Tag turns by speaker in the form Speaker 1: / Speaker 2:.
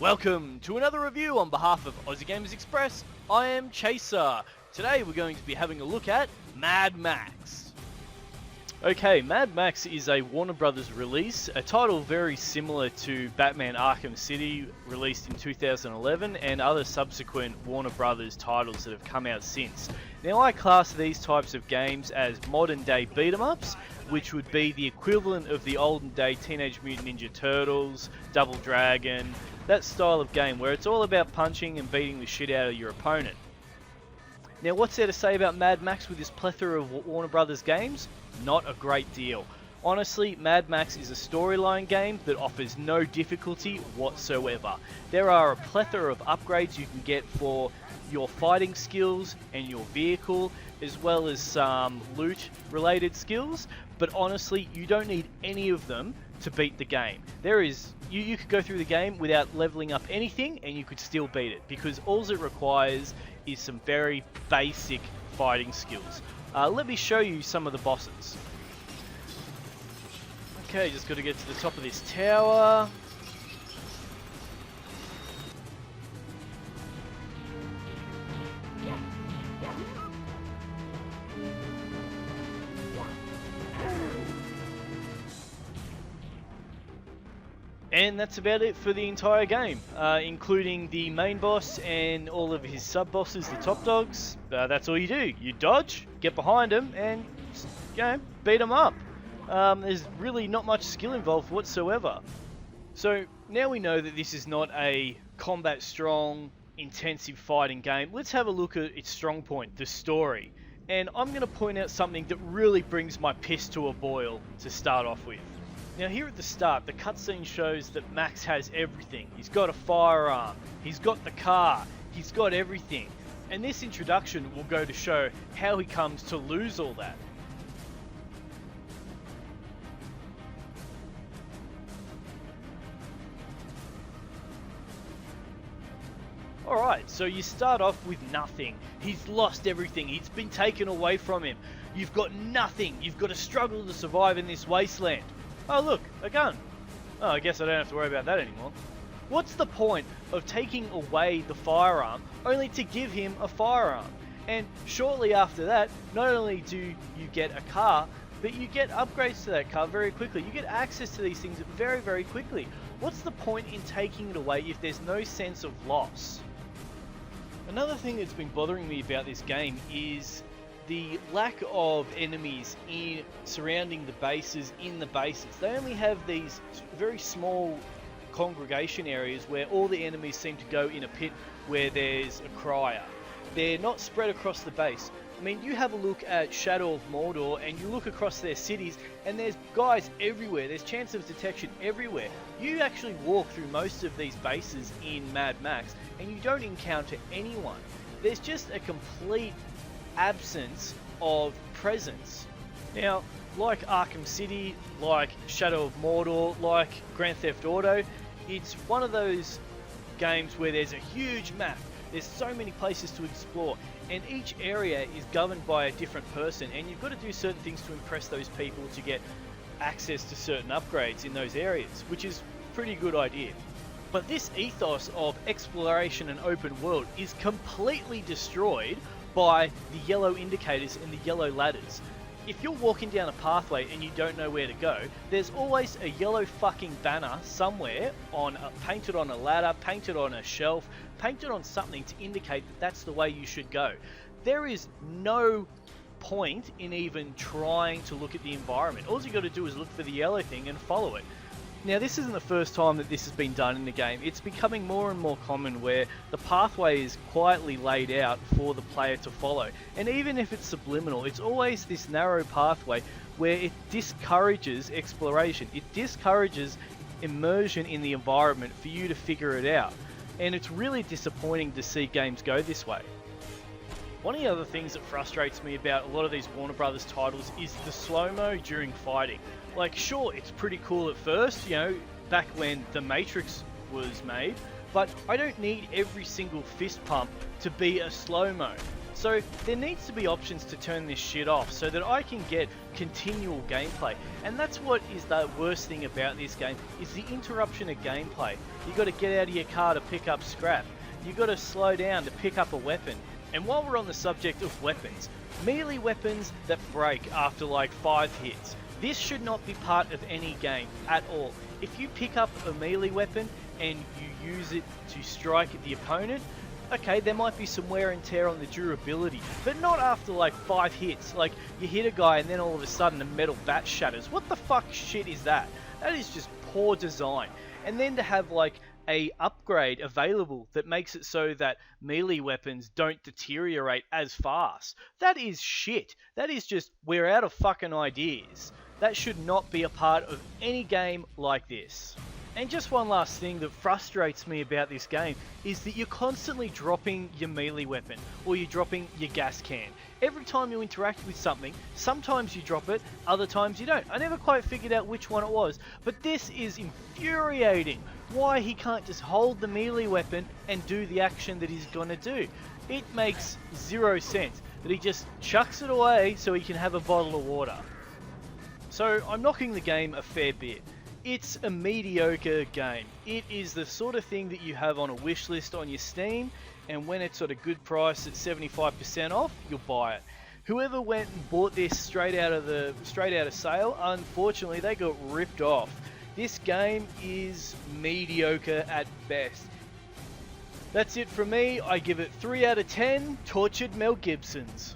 Speaker 1: Welcome to another review on behalf of Aussie Gamers Express. I am Chaser. Today we're going to be having a look at Mad Max. Okay, Mad Max is a Warner Brothers release, a title very similar to Batman Arkham City, released in 2011, and other subsequent Warner Brothers titles that have come out since. Now, I class these types of games as modern day beat-em-ups, which would be the equivalent of the olden day Teenage Mutant Ninja Turtles, Double Dragon, that style of game where it's all about punching and beating the shit out of your opponent. Now, what's there to say about Mad Max with this plethora of Warner Brothers games? Not a great deal. Honestly, Mad Max is a storyline game that offers no difficulty whatsoever. There are a plethora of upgrades you can get for your fighting skills and your vehicle, as well as some loot related skills, but honestly, you don't need any of them to beat the game. You could go through the game without leveling up anything and you could still beat it, because all it requires is some very basic fighting skills. Let me show you some of the bosses. Okay, just got to get to the top of this tower. And that's about it for the entire game, including the main boss and all of his sub-bosses, the top dogs. That's all you do. You dodge, get behind them, and beat them up. There's really not much skill involved whatsoever. So now we know that this is not a combat-strong, intensive fighting game. Let's have a look at its strong point, the story. And I'm going to point out something that really brings my piss to a boil to start off with. Now, here at the start, the cutscene shows that Max has everything. He's got a firearm, he's got the car, he's got everything. And this introduction will go to show how he comes to lose all that. Alright, so you start off with nothing. He's lost everything, it's been taken away from him. You've got nothing, you've got to struggle to survive in this wasteland. Oh look, a gun. Oh, I guess I don't have to worry about that anymore. What's the point of taking away the firearm only to give him a firearm? And shortly after that, not only do you get a car, but you get upgrades to that car very quickly. You get access to these things very, very quickly. What's the point in taking it away if there's no sense of loss? Another thing that's been bothering me about this game is the lack of enemies surrounding the bases in the bases. They only have these very small congregation areas where all the enemies seem to go in a pit where there's a crier. They're not spread across the base. I mean, you have a look at Shadow of Mordor and you look across their cities and there's guys everywhere. There's chance of detection everywhere. You actually walk through most of these bases in Mad Max and you don't encounter anyone. There's just a complete absence of presence. Now, like Arkham City, like Shadow of Mordor, like Grand Theft Auto, it's one of those games where there's a huge map. There's so many places to explore, and each area is governed by a different person, and you've got to do certain things to impress those people to get access to certain upgrades in those areas, which is a pretty good idea. But this ethos of exploration and open world is completely destroyed by the yellow indicators and the yellow ladders. If you're walking down a pathway and you don't know where to go, there's always a yellow fucking banner somewhere painted on a ladder, painted on a shelf, painted on something to indicate that that's the way you should go. There is no point in even trying to look at the environment. All you got to do is look for the yellow thing and follow it. Now, this isn't the first time that this has been done in the game. It's becoming more and more common where the pathway is quietly laid out for the player to follow. And even if it's subliminal, it's always this narrow pathway where it discourages exploration. It discourages immersion in the environment for you to figure it out. And it's really disappointing to see games go this way. One of the other things that frustrates me about a lot of these Warner Brothers titles is the slow-mo during fighting. Like, sure, it's pretty cool at first, back when The Matrix was made, but I don't need every single fist pump to be a slow-mo. So there needs to be options to turn this shit off so that I can get continual gameplay. And that's what is the worst thing about this game, is the interruption of gameplay. You got to get out of your car to pick up scrap. You got to slow down to pick up a weapon. And while we're on the subject of weapons, melee weapons that break after like 5 hits. This should not be part of any game at all. If you pick up a melee weapon and you use it to strike at the opponent, okay, there might be some wear and tear on the durability, but not after like 5 hits. Like, you hit a guy and then all of a sudden a metal bat shatters. What the fuck shit is that? That is just poor design. And then to have like a upgrade available that makes it so that melee weapons don't deteriorate as fast. That is shit. That is just, we're out of fucking ideas. That should not be a part of any game like this. And just one last thing that frustrates me about this game is that you're constantly dropping your melee weapon or you're dropping your gas can. Every time you interact with something, sometimes you drop it, other times you don't. I never quite figured out which one it was, but this is infuriating. Why he can't just hold the melee weapon and do the action that he's gonna do. It makes 0 sense that he just chucks it away so he can have a bottle of water. So I'm knocking the game a fair bit. It's a mediocre game. It is the sort of thing that you have on a wish list on your Steam, and when it's at a good price at 75% off, you'll buy it. Whoever went and bought this straight out of sale, unfortunately they got ripped off. This game is mediocre at best. That's it from me. I give it 3 out of 10 tortured Mel Gibsons.